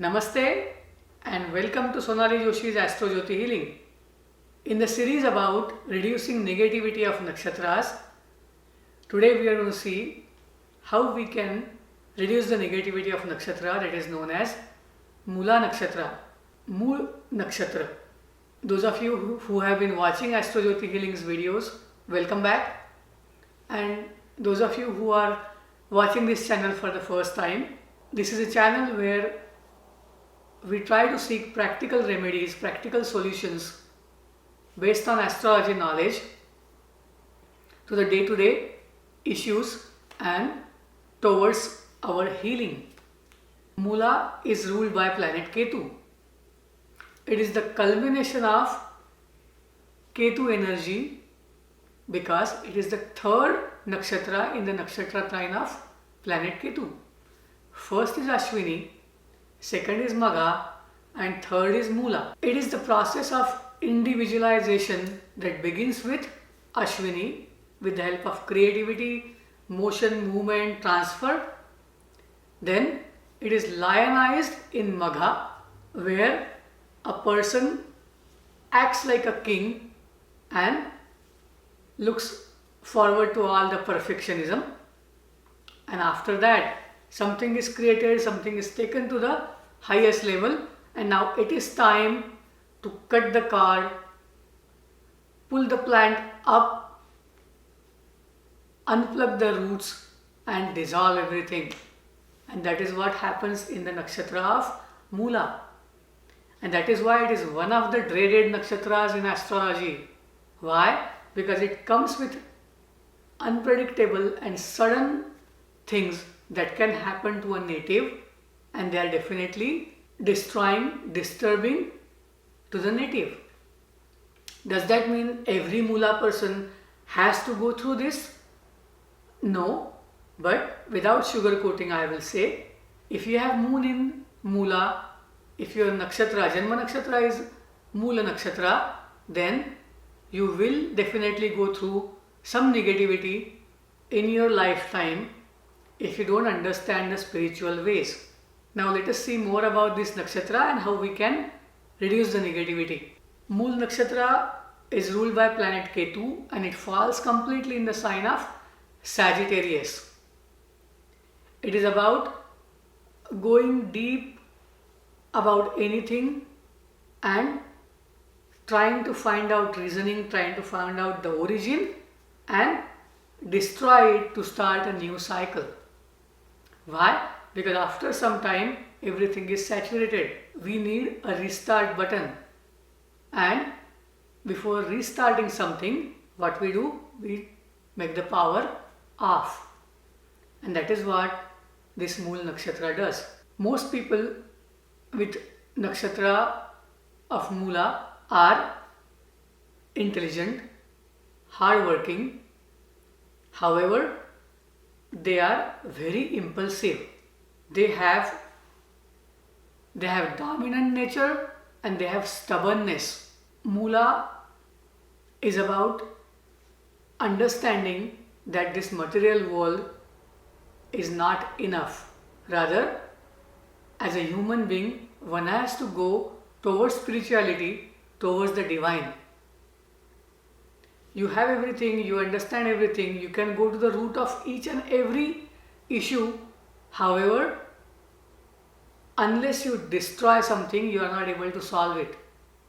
Namaste and welcome to Sonali Joshi's Astro Jyoti Healing. In the series about reducing negativity of nakshatras, today we are going to see how we can reduce the negativity of nakshatra that is known as Mula Nakshatra, Mool Nakshatra. Those of you who have been watching Astro Jyoti Healing's videos, welcome back. And those of you who are watching this channel for the first time, this is a channel where we try to seek practical remedies, practical solutions based on astrology knowledge to the day-to-day issues and towards our healing. Mula is ruled by planet Ketu. It is the culmination of Ketu energy because it is the third nakshatra in the nakshatra sign of planet Ketu. First is Ashwini, second is Magha, and third is Mula. It is the process of individualization that begins with Ashwini with the help of creativity, motion, movement, transfer. Then it is lionized in Magha where a person acts like a king and looks forward to all the perfectionism, and after that something is created, something is taken to the highest level, and now it is time to cut the cord, pull the plant up, unplug the roots and dissolve everything. And that is what happens in the nakshatra of Mula. And that is why it is one of the dreaded nakshatras in astrology. Why? Because it comes with unpredictable and sudden things that can happen to a native, and they are definitely destroying, disturbing to the native. Does that mean every Mula person has to go through this? No, but without sugarcoating I will say, if you have moon in Mula, if your nakshatra, Janma nakshatra is Mula nakshatra, then you will definitely go through some negativity in your lifetime if you don't understand the spiritual ways. Now let us see more about this nakshatra and how we can reduce the negativity. Mool nakshatra is ruled by planet Ketu and it falls completely in the sign of Sagittarius. It is about going deep about anything and trying to find out reasoning, trying to find out the origin and destroy it to start a new cycle. Why? Because after some time everything is saturated. We need a restart button, and before restarting something, what we do? We make the power off, and that is what this Mool nakshatra does. Most people with nakshatra of Mula are intelligent, hardworking. However, they are very impulsive. They have dominant nature and they have stubbornness. Mula is about understanding that this material world is not enough. Rather, as a human being, one has to go towards spirituality, towards the divine. You have everything, you understand everything, you can go to the root of each and every issue. However, unless you destroy something, you are not able to solve it.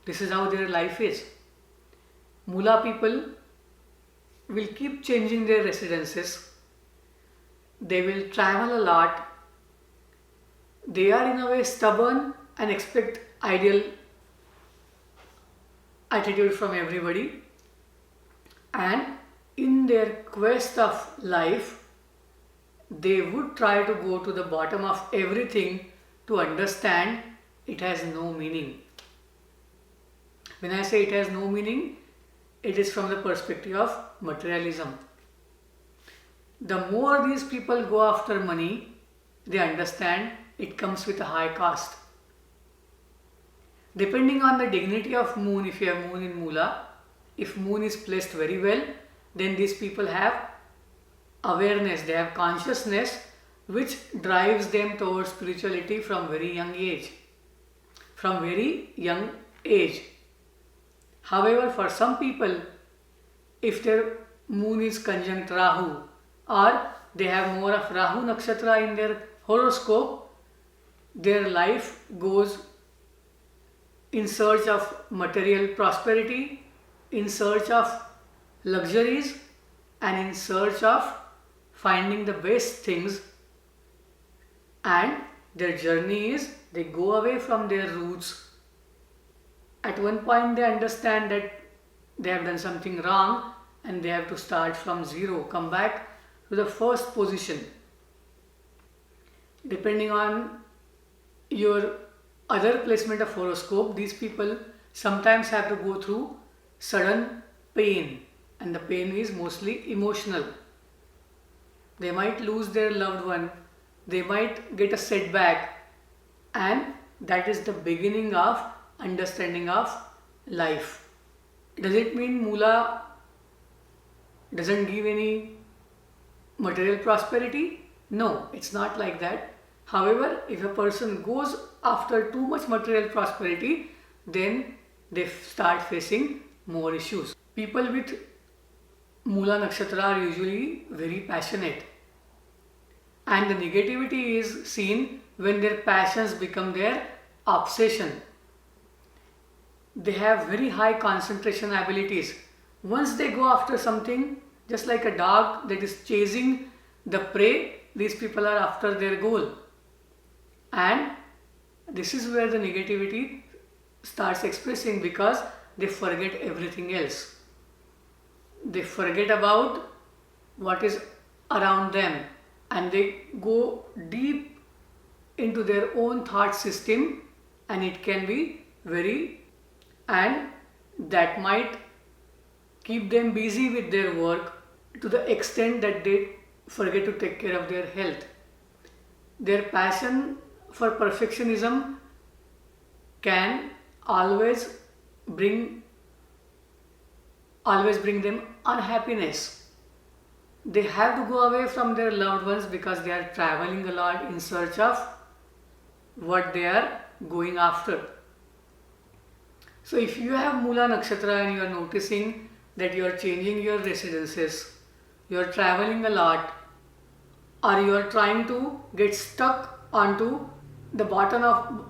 This is how their life is. Mula people will keep changing their residences. They will travel a lot. They are in a way stubborn and expect ideal attitude from everybody. And in their quest of life, they would try to go to the bottom of everything to understand it has no meaning. When I say it has no meaning, it is from the perspective of materialism. The more these people go after money, they understand it comes with a high cost. Depending on the dignity of moon, if you have moon in Mula, if moon is placed very well, then these people have awareness, they have consciousness which drives them towards spirituality from very young age. from very young age. However, for some people, if their moon is conjunct Rahu or they have more of Rahu Nakshatra in their horoscope, their life goes in search of material prosperity, in search of luxuries, and in search of finding the best things, and their journey is they go away from their roots. At one point they understand that they have done something wrong and they have to start from zero, come back to the first position. Depending on your other placement of horoscope, these people sometimes have to go through sudden pain, and the pain is mostly emotional. They might lose their loved one, they might get a setback, and that is the beginning of understanding of life. Does it mean Mula doesn't give any material prosperity? No, it's not like that. However, if a person goes after too much material prosperity, then they start facing more issues. People with Mula Nakshatra are usually very passionate, and the negativity is seen when their passions become their obsession. They have very high concentration abilities. Once they go after something, just like a dog that is chasing the prey, these people are after their goal. And this is where the negativity starts expressing, because they forget everything else. They forget about what is around them, and they go deep into their own thought system, and it can be and that might keep them busy with their work to the extent that they forget to take care of their health. Their passion for perfectionism can always bring them unhappiness. They have to go away from their loved ones because they are traveling a lot in search of what they are going after. So if you have Mula Nakshatra and you are noticing that you are changing your residences, you are traveling a lot, or you are trying to get stuck onto the bottom of,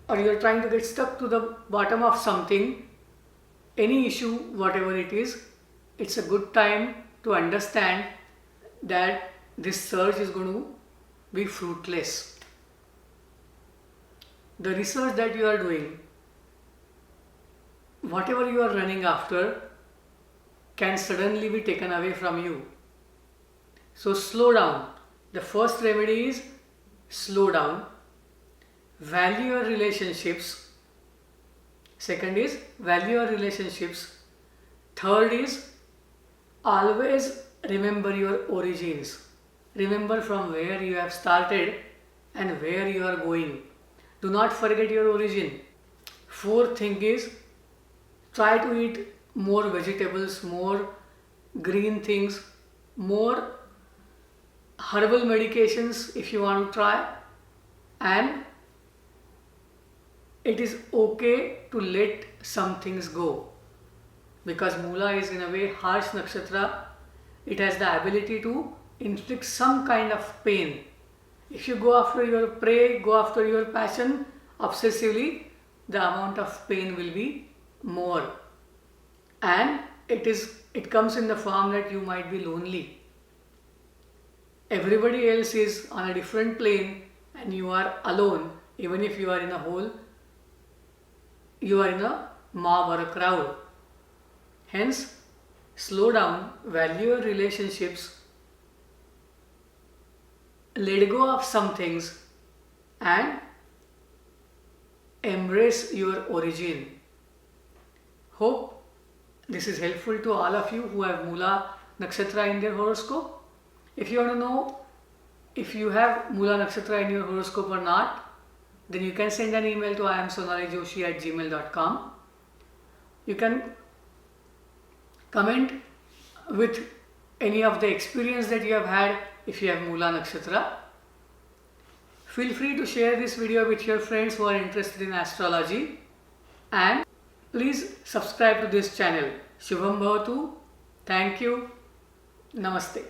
or you are trying to get stuck to the bottom of something, any issue, whatever it is, it's a good time to understand that this search is going to be fruitless. The research that you are doing, whatever you are running after, can suddenly be taken away from you. So slow down. The first remedy is slow down. Value your relationships. Second is value your relationships. Third is always remember your origins. Remember from where you have started and where you are going. Do not forget your origin. Fourth thing is try to eat more vegetables, more green things, more herbal medications if you want to try, and it is okay to let some things go, because Mula is in a way harsh nakshatra. It has the ability to inflict some kind of pain. If you go after your prey, go after your passion obsessively, the amount of pain will be more, and it comes in the form that you might be lonely. Everybody else is on a different plane and you are alone. Even if you are in a hole, you are in a mob or a crowd. Hence, slow down, value your relationships, let go of some things, and embrace your origin. Hope this is helpful to all of you who have Mula Nakshatra in their horoscope. If you want to know if you have Mula Nakshatra in your horoscope or not, then you can send an email to iamsonalijoshi@gmail.com. You can comment with any of the experience that you have had if you have Mula Nakshatra. Feel free to share this video with your friends who are interested in astrology, and please subscribe to this channel. Shubham Bhavatu. Thank you. Namaste.